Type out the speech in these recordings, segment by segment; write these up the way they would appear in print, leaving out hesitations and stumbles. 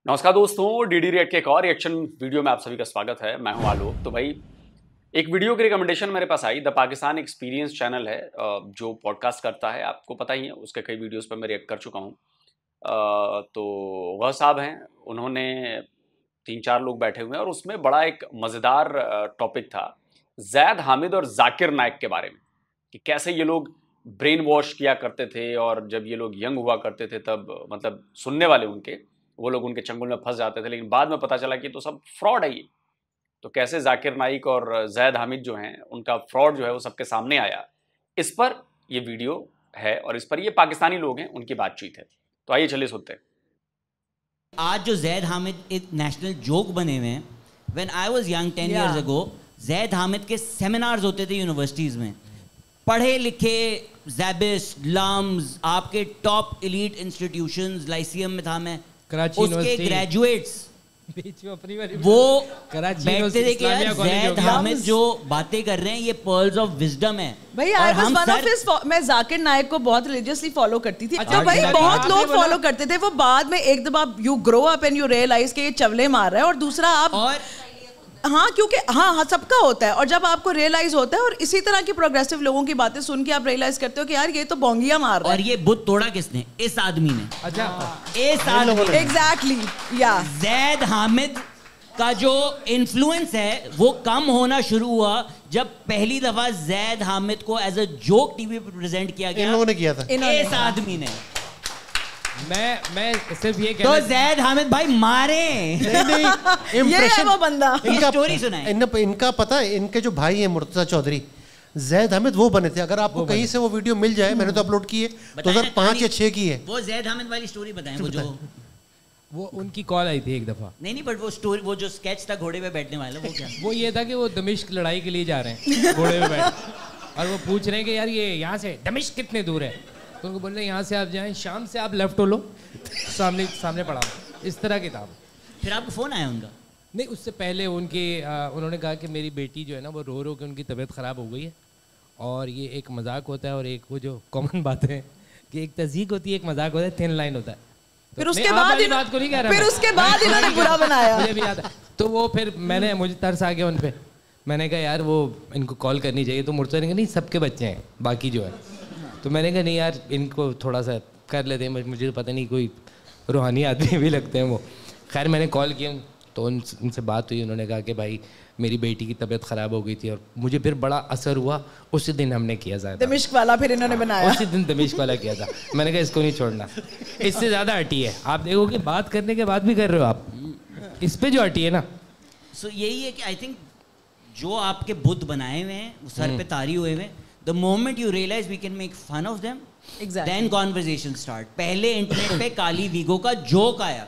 नमस्कार दोस्तों, DD react के एक और रिएक्शन वीडियो में आप सभी का स्वागत है। मैं हूं आलोक। तो भाई एक वीडियो की रिकमेंडेशन मेरे पास आई। द पाकिस्तान एक्सपीरियंस चैनल है जो पॉडकास्ट करता है, आपको पता ही है, उसके कई वीडियोस पर मैं रिएक्ट कर चुका हूं। तो वह साहब हैं, उन्होंने 3-4 लोग बैठे हुए हैं और उसमें बड़ा एक मज़ेदार टॉपिक था जैद हामिद और जाकिर नाइक के बारे में, कि कैसे ये लोग ब्रेन वॉश किया करते थे और जब ये लोग यंग हुआ करते थे तब मतलब सुनने वाले वो लोग उनके चंगुल में फंस जाते थे, लेकिन बाद में पता चला कि तो सब फ्रॉड है ये। तो कैसे जाकिर नाइक और जैद हामिद जो हैं उनका फ्रॉड जो है वो सबके सामने आया, इस पर ये वीडियो है और इस पर ये पाकिस्तानी लोग हैं, उनकी बातचीत है। तो आइए चलिए सुनते हैं। आज जो जैद हामिद एक नेशनल जोक बने हुए हैं। When I was young 10 years ago, Zaid Hamid के सेमिनार्स होते थे यूनिवर्सिटीज़ में। पढ़े लिखे ज़ैबिस, लम्स, आपके टॉप एलीट इंस्टीट्यूशंस, लाइसियम में था मैं, उसके ग्रेजुएट्स वो बैठते थे कि यार जैद हामिद जो बातें कर रहे हैं ये पर्ल्स ऑफ विजडम है भाई। मैं जाकिर नाइक को बहुत रिलीजियसली फॉलो करती थी। अच्छा भाई, बहुत लोग फॉलो करते थे। वो बाद में एक दफा you grow up and you realise कि ये चवले मार रहा है, और दूसरा आप और हाँ, क्योंकि हाँ सबका होता है, और जब आपको रियलाइज होता है और इसी तरह की प्रोग्रेसिव लोगों की बातें सुन के आप रियलाइज करते हो कि यार ये तो बोंगिया मार रहा है। और ये बुत तोड़ा किसने? इस आदमी ने। अच्छा, इस आदमी एग्जैक्टली। या जैद हामिद का जो इन्फ्लुएंस है वो कम होना शुरू हुआ जब पहली दफा जैद हामिद को एज अ जोक टीवी पर प्रेजेंट किया गया। इन लोगों ने किया था, इस आदमी ने। मैं सिर्फ ये तो जैद हामिद भाई मारे नहीं ये है वो बंदा। इनका स्टोरी सुनाए। इनका पता है, इनके जो भाई हैं मुर्तजा चौधरी, जैद हामिद वो बने थे। अगर आपको कहीं से वो वीडियो मिल जाए, मैंने तो अपलोड की है 2005 या 6 की है। वो जैद हामिद वाली स्टोरी बताएं। वो उनकी कॉल आई थी एक दफा। नहीं बट वो स्टोरी, वो जो स्केच था घोड़े पे बैठने वाला, वो क्या? वो ये था कि वो दमिश्क लड़ाई के लिए जा रहे हैं घोड़े पे बैठ, और वो पूछ रहे हैं कि यार ये यहाँ से दमिश्क कितने दूर है। तो उनको बोल रहे हैं यहाँ से आप जाएं, शाम से आप लेफ्ट हो लो, सामने पड़ा। इस तरह की था। फिर आपको फ़ोन आया उनका? नहीं, उससे पहले उन्होंने कहा कि मेरी बेटी जो है ना वो रो रो के उनकी तबीयत ख़राब हो गई है, और ये एक मजाक होता है और एक वो जो कॉमन बात है कि एक तज़ीक होती है, एक मजाक होता है, थिन लाइन होता है। फिर उसके बाद बात को नहीं कह रहा, फिर उसके बाद इन्होंने बुरा बनाया। मुझे भी याद है। तो वो फिर मुझे तरस आ गया उन पे। मैंने कहा यार वो इनको कॉल करनी चाहिए। तो मुर्तजा ने कहा नहीं, सबके बच्चे हैं बाकी जो है। तो मैंने कहा नहीं यार इनको थोड़ा सा कर लेते हैं, मुझे तो पता नहीं कोई रूहानी आदमी भी लगते हैं वो। खैर मैंने कॉल किया तो उनसे बात हुई। उन्होंने कहा कि भाई मेरी बेटी की तबीयत ख़राब हो गई थी और मुझे फिर बड़ा असर हुआ। उसी दिन हमने किया ज़्यादा दमिश्क वाला, फिर इन्होंने बनाया उसी दिन दमिश्क वाला किया था। मैंने कहा इसको नहीं छोड़ना, इससे ज़्यादा हटी है। आप देखो कि बात करने के बाद भी कर रहे हो आप, इस पर जो हटी है ना। सो यही है कि आई थिंक जो आपके बुत बनाए हुए हैं, सर पे तारी हुए हुए, the moment you realize we can make fun of them, then conversation start. पहले इंटरनेट पे काली वीगो का जोक आया,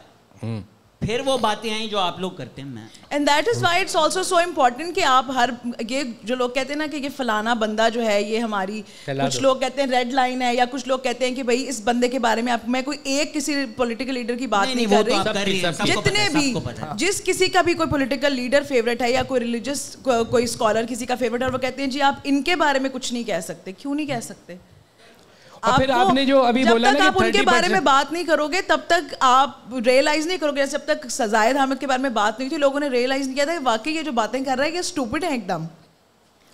फिर वो बातें आई जो आप लोग करते हैं। And that is why it's also so important कि आप हर ये जो लोग कहते हैं ना कि ये फलाना बंदा जो है ये हमारी, कुछ लोग कहते हैं रेड लाइन है, या कुछ लोग कहते हैं कि भाई इस बंदे के बारे में मैं कोई एक किसी पॉलिटिकल लीडर की बात नहीं कर रही। जितने भी जिस किसी का भी कोई पॉलिटिकल लीडर फेवरेट है या कोई रिलीजियस कोई स्कॉलर किसी का फेवरेट है, और वो कहते हैं जी आप इनके बारे में कुछ नहीं कह सकते। क्यों नहीं कह सकते? और फिर आपने जो अभी बोला ना, आप उनके बारे में बात नहीं करोगे तब तक आप रियलाइज नहीं करोगे। जब तक जैद हामिद के बारे में बात नहीं थी, लोगों ने रियलाइज नहीं किया था कि वाकई ये जो बातें कर रहा है ये स्टूपिड है एकदम।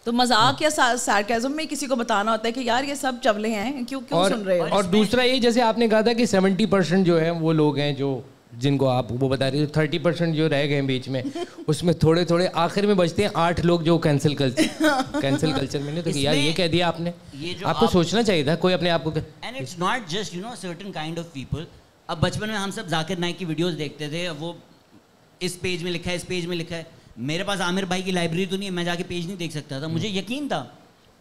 तो मजाक या सार्केज्म में किसी को बताना होता है कि यार ये सब चवले हैं, क्यों सुन रहे हो। और दूसरा ये, जैसे आपने कहा था कि 70% जो है वो लोग हैं जो जिनको आप वो बता रही हो, 30% जो रह गए बीच में, उसमें थोड़े आखिर में बचते हैं 8 लोग जो कैंसिल कल्चर में नहीं। तो यार ये कह दिया आपने, आपको सोचना चाहिए था कोई अपने आप को। And it's not just certain kind of people. अब बचपन में हम सब जाकिर नाइक की वीडियोस देखते थे, वो इस पेज में लिखा है, इस पेज में लिखा है। मेरे पास आमिर भाई की लाइब्रेरी तो नहीं है, मैं जाके पेज नहीं देख सकता था। मुझे यकीन था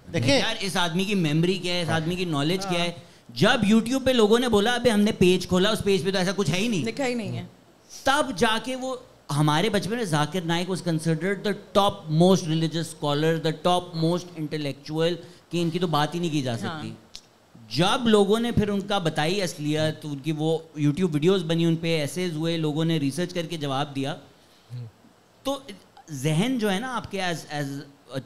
देखिए यार इस आदमी की मेमोरी क्या है, इस आदमी की नॉलेज क्या है। जब YouTube पे लोगों ने बोला अबे हमने पेज खोला, उस पेज पे तो ऐसा कुछ है ही नहीं, लिखा ही नहीं है, तब जाके वो हमारे बचपन में Zakir Naik was considered the top most religious scholar, the top most intellectual, कि इनकी तो बात ही नहीं की जा सकती। जब लोगों ने फिर उनका बताई असलियत, उनकी वो YouTube वीडियोस बनी, उन पे एसेज हुए, लोगों ने रिसर्च करके जवाब दिया, तो जहन जो है ना आपके एज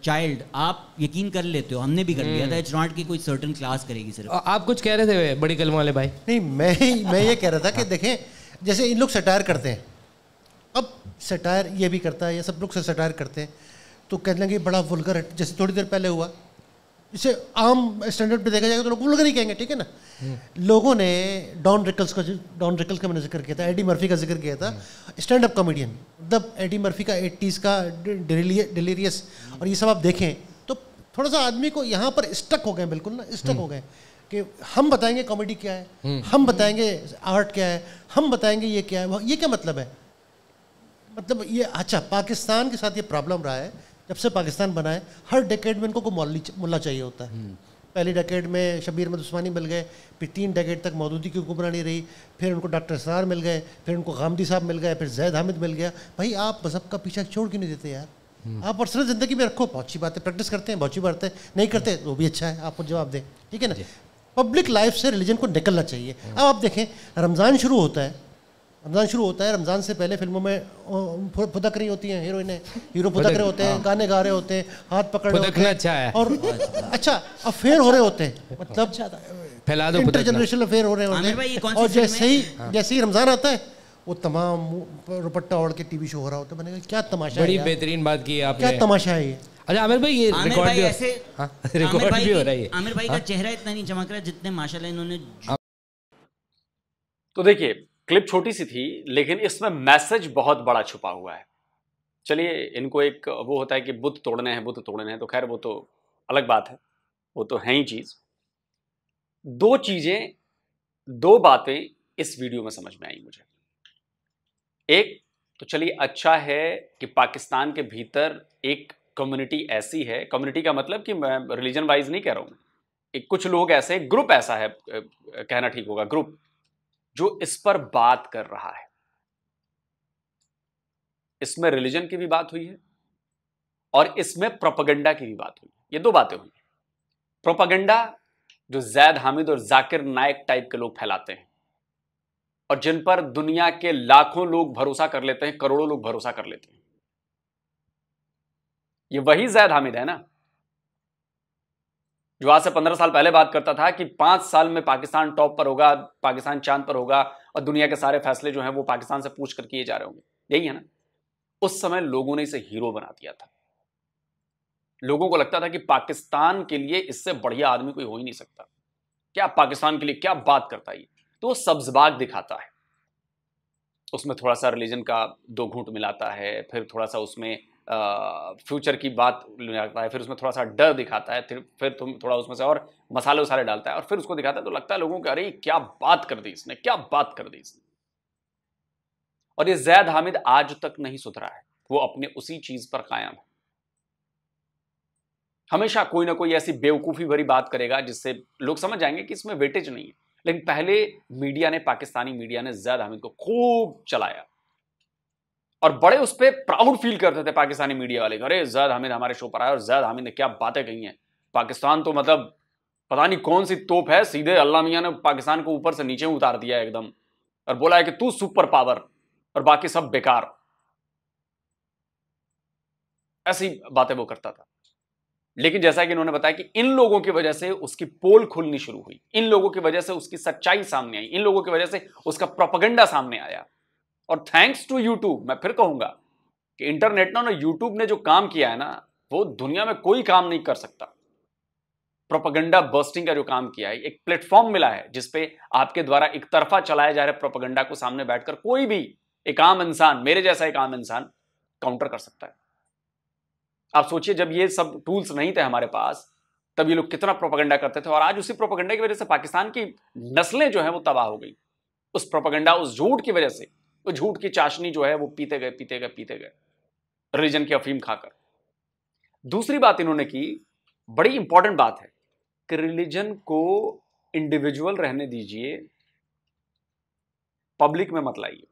चाइल्ड आप यकीन कर लेते हो। हमने भी कर लिया था। इट्स नॉट कि कोई सर्टेन क्लास करेगी सिर्फ। आप कुछ कह रहे थे बड़ी कलम वाले भाई? नहीं, मैं ये कह रहा था कि देखें जैसे इन लोग सटायर करते हैं, अब सटायर ये भी करता है, ये सब लोग से सटायर करते हैं, तो कहने लगे बड़ा वुल्गर है। जैसे थोड़ी देर पहले हुआ, इसे आम स्टैंडर्ड पे देखा जाएगा तो लोग वुल्गर ही कहेंगे, ठीक है ना। लोगों ने डॉन रिकल्स का मैंने जिक्र किया था, एडी मर्फी का जिक्र किया था, स्टैंड अप कॉमेडियन। मतलब एडी मर्फी का 80s का डिलीरियस और ये सब आप देखें तो थोड़ा सा आदमी को यहाँ पर स्टक हो गए, बिल्कुल ना स्टक हो गए कि हम बताएंगे कॉमेडी क्या है, हम बताएंगे आर्ट क्या है, हम बताएंगे ये क्या है। ये क्या मतलब है? मतलब ये अच्छा, पाकिस्तान के साथ ये प्रॉब्लम रहा है जब से पाकिस्तान बना है, हर डेकेड में इनको को मुल्ला चाहिए होता है। पहली डेकेड में शबीर अहमद उस्मानी मिल गए, फिर 3 डेकेड तक मौदूदी की हुक्मरानी रही, फिर उनको डॉक्टर असरार मिल गए, फिर उनको गामदी साहब मिल गए, फिर जैद हामिद मिल गया। भाई आप मज़हब का पीछा छोड़ क्यों नहीं देते यार? आप पर्सनल ज़िंदगी में रखो, बहुत अच्छी बात है, प्रैक्टिस करते हैं बहुत अच्छी बात है, नहीं करते तो भी अच्छा है, आपको जवाब दें, ठीक है ना। पब्लिक लाइफ से रिलीजन को निकलना चाहिए। अब आप देखें, रमज़ान शुरू होता है, रमज़ान से पहले फिल्मों में फुदक रही होती हैं हीरोइनें, हीरो फुदक रहे होते हैं, गाने गा रहे होते हैं, हाथ पकड़ रहे होते हैं, अच्छा है। और अच्छा अफेयर हो रहे होते हैं, मतलब फैला दो, इंटरजेनरेशल अफेयर हो रहे होते हैं। और जैसे ही रमज़ान आता है वो तमाम रुपट्टा ओढ़ के टीवी शो हो रहा होता है। मैंने कहा क्या तमाशा है, बड़ी बेहतरीन बात की है आपने, क्या तमाशा है ये। अच्छा आमिर भाई, ये रिकॉर्ड भी रिकॉर्ड भी हो रहा है। आमिर भाई का चेहरा इतना नहीं चमक रहा जितने माशाल्लाह इन्होंने। तो देखिए, क्लिप छोटी सी थी लेकिन इसमें मैसेज बहुत बड़ा छुपा हुआ है। चलिए, इनको एक वो होता है कि बुत तोड़ने हैं, तो खैर वो तो अलग बात है, वो तो है ही चीज। 2 चीजें, 2 बातें इस वीडियो में समझ में आई मुझे। एक तो चलिए अच्छा है कि पाकिस्तान के भीतर एक कम्युनिटी ऐसी है, कम्युनिटी का मतलब कि मैं रिलीजन वाइज नहीं कह रहा हूं, एक कुछ लोग ऐसे, ग्रुप ऐसा है कहना ठीक होगा, ग्रुप जो इस पर बात कर रहा है। इसमें रिलीजन की भी बात हुई है और इसमें प्रोपेगेंडा की भी बात हुई है। ये 2 बातें हुई। प्रोपेगेंडा जो जैद हामिद और जाकिर नाइक टाइप के लोग फैलाते हैं और जिन पर दुनिया के लाखों लोग भरोसा कर लेते हैं, करोड़ों लोग भरोसा कर लेते हैं। ये वही जैद हामिद है ना जो आज से 15 साल पहले बात करता था कि 5 साल में पाकिस्तान टॉप पर होगा, पाकिस्तान चांद पर होगा और दुनिया के सारे फैसले जो हैं वो पाकिस्तान से पूछ कर किए जा रहे होंगे। यही है ना। उस समय लोगों ने इसे हीरो बना दिया था। लोगों को लगता था कि पाकिस्तान के लिए इससे बढ़िया आदमी कोई हो ही नहीं सकता। क्या पाकिस्तान के लिए क्या बात करता है ये। तो वो सब्जबाग दिखाता है, उसमें थोड़ा सा रिलीजन का 2 घूंट मिलाता है, फिर थोड़ा सा उसमें फ्यूचर की बात लगाता है, फिर उसमें थोड़ा सा डर दिखाता है, फिर तुम थोड़ा उसमें से और मसाले उसाले डालता है और फिर उसको दिखाता है। तो लगता है लोगों को अरे क्या बात कर दी इसने, क्या बात कर दी इसने। और ये जैद हामिद आज तक नहीं सुधरा है, वो अपने उसी चीज पर कायम है। हमेशा कोई ना कोई ऐसी बेवकूफी भरी बात करेगा जिससे लोग समझ जाएंगे कि इसमें वेटेज नहीं है। लेकिन पहले मीडिया ने, पाकिस्तानी मीडिया ने जैद हामिद को खूब चलाया और बड़े उस पर प्राउड फील करते थे पाकिस्तानी मीडिया वाले। अरे जैद हामिद हमारे शो पर आया और जैद हामिद ने क्या बातें कही हैं, पाकिस्तान तो मतलब पता नहीं कौन सी तोप है, सीधे अल्लाह मियां ने पाकिस्तान को ऊपर से नीचे उतार दिया है एकदम, और बोला है कि तू सुपर पावर और बाकी सब बेकार। ऐसी बातें वो करता था। लेकिन जैसा कि इन्होंने बताया कि इन लोगों की वजह से उसकी पोल खुलनी शुरू हुई, इन लोगों की वजह से उसकी सच्चाई सामने आई, इन लोगों की वजह से उसका प्रोपेगेंडा सामने आया। और थैंक्स टू यूट्यूब, मैं फिर कहूंगा कि इंटरनेट ना यूट्यूब ने जो काम किया है ना, वो दुनिया में कोई काम नहीं कर सकता। प्रोपेगेंडा बस्टिंग का जो काम किया है, एक प्लेटफॉर्म मिला है जिसपे आपके द्वारा एक तरफा चलाए जा रहे प्रोपेगेंडा को सामने बैठकर कोई भी एक आम इंसान, मेरे जैसा एक आम इंसान काउंटर कर सकता है। आप सोचिए, जब ये सब टूल्स नहीं थे हमारे पास, तब ये लोग कितना प्रोपेगेंडा करते थे। और आज उसी प्रोपेगेंडा की वजह से पाकिस्तान की नस्लें जो है वो तबाह हो गई। उस प्रोपेगेंडा, उस झूठ की वजह से, वो झूठ की चाशनी जो है वो पीते गए रिलीजन की अफीम खाकर। दूसरी बात इन्होंने की, बड़ी इंपॉर्टेंट बात है कि रिलीजन को इंडिविजुअल रहने दीजिए, पब्लिक में मत लाइए।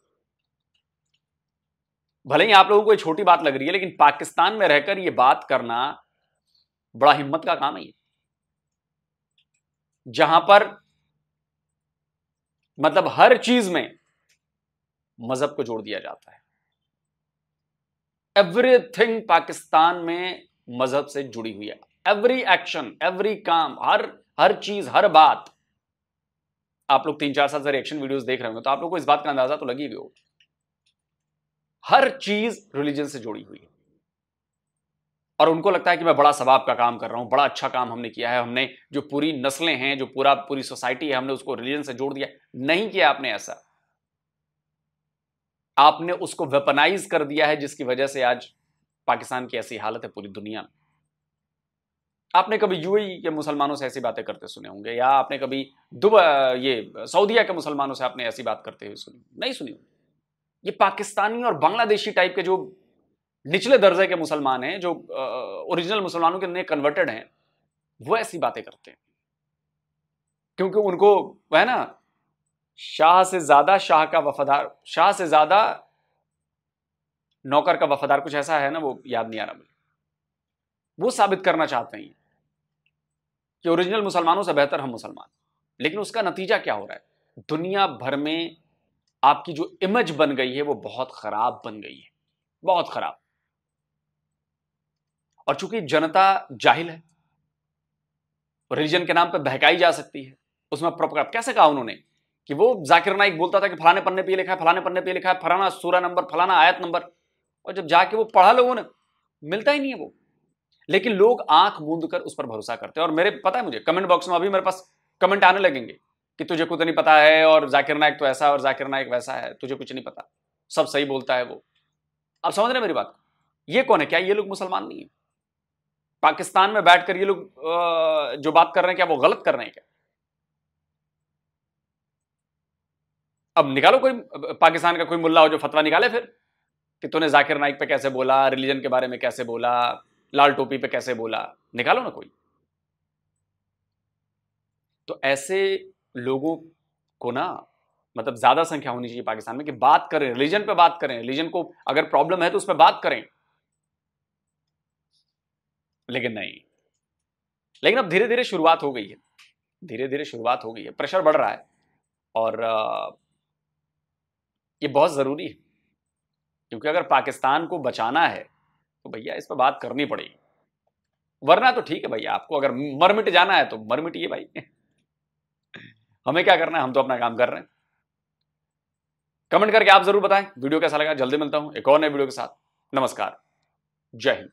भले ही आप लोगों को ये छोटी बात लग रही है, लेकिन पाकिस्तान में रहकर यह बात करना बड़ा हिम्मत का काम है ये। जहां पर मतलब हर चीज में मजहब को जोड़ दिया जाता है। एवरीथिंग पाकिस्तान में मजहब से जुड़ी हुई है। एवरी एक्शन, एवरी काम, हर चीज, हर बात। आप लोग 3-4 साल से रिएक्शन वीडियोस देख रहे होंगे तो आप लोग को इस बात का अंदाजा तो लगी भी होगा। हर चीज रिलीजन से जुड़ी हुई है और उनको लगता है कि मैं बड़ा सवाब का काम कर रहा हूं, बड़ा अच्छा काम हमने किया है, हमने जो पूरी नस्लें हैं, जो पूरी सोसाइटी है, हमने उसको रिलीजन से जोड़ दिया। नहीं किया आपने ऐसा, आपने उसको वेपनाइज कर दिया है, जिसकी वजह से आज पाकिस्तान की ऐसी हालत है पूरी दुनिया में। आपने कभी यूएई के मुसलमानों से ऐसी बातें करते सुने होंगे, या आपने कभी ये सऊदीया के मुसलमानों से आपने ऐसी बात करते हुए सुनी? नहीं सुनी। ये पाकिस्तानी और बांग्लादेशी टाइप के जो निचले दर्जे के मुसलमान हैं, जो ओरिजिनल मुसलमानों के नए कन्वर्टेड हैं, वो ऐसी बातें करते हैं क्योंकि उनको वह ना शाह से ज्यादा शाह का वफादार, शाह से ज्यादा नौकर का वफादार, कुछ ऐसा है ना, वो याद नहीं आ रहा मुझे। वो साबित करना चाहते हैं कि ओरिजिनल मुसलमानों से बेहतर हम मुसलमान। लेकिन उसका नतीजा क्या हो रहा है? दुनिया भर में आपकी जो इमेज बन गई है वो बहुत खराब बन गई है, बहुत खराब। और चूंकि जनता जाहिल है, रिलीजन के नाम पर बहकाई जा सकती है, उसमें प्रोपेगेंडा। कैसे कहा उन्होंने कि वो जाकिर नाइक बोलता था कि फलाने पन्ने पे लिखा है, फलाने पन्ने पे लिखा है, फलाना सूरा नंबर, फलाना आयत नंबर, और जब जाके वो पढ़ा लोगों ने, मिलता ही नहीं है वो। लेकिन लोग आंख मूंद कर उस पर भरोसा करते हैं। और मेरे पता है, मुझे कमेंट बॉक्स में अभी मेरे पास कमेंट आने लगेंगे कि तुझे कुछ नहीं पता है, और जाकिर नाइक तो ऐसा है और जाकिर नाइक वैसा है, तुझे कुछ नहीं पता, सब सही बोलता है वो। आप समझ रहे मेरी बात? ये कौन है? क्या ये लोग मुसलमान नहीं है? पाकिस्तान में बैठकर ये लोग जो बात कर रहे हैं, क्या वो गलत कर रहे हैं क्या? अब निकालो कोई पाकिस्तान का कोई मुल्ला हो जो फतवा निकाले फिर कि तूने जाकिर नाइक पे कैसे बोला, रिलीजन के बारे में कैसे बोला, लाल टोपी पे कैसे बोला, निकालो ना कोई। तो ऐसे लोगों को ना, मतलब ज्यादा संख्या होनी चाहिए पाकिस्तान में कि बात करें, रिलीजन पे बात करें, रिलीजन को अगर प्रॉब्लम है तो उस पर बात करें। लेकिन नहीं। लेकिन अब धीरे धीरे शुरुआत हो गई है, धीरे धीरे शुरुआत हो गई है, प्रेशर बढ़ रहा है और ये बहुत जरूरी है, क्योंकि अगर पाकिस्तान को बचाना है तो भैया इस पर बात करनी पड़ेगी। वरना तो ठीक है भैया, आपको अगर मर मिट जाना है तो मर मिटिए भाई, हमें क्या करना है, हम तो अपना काम कर रहे हैं। कमेंट करके आप जरूर बताएं वीडियो कैसा लगा। जल्दी मिलता हूं एक और नए वीडियो के साथ। नमस्कार, जय हिंद।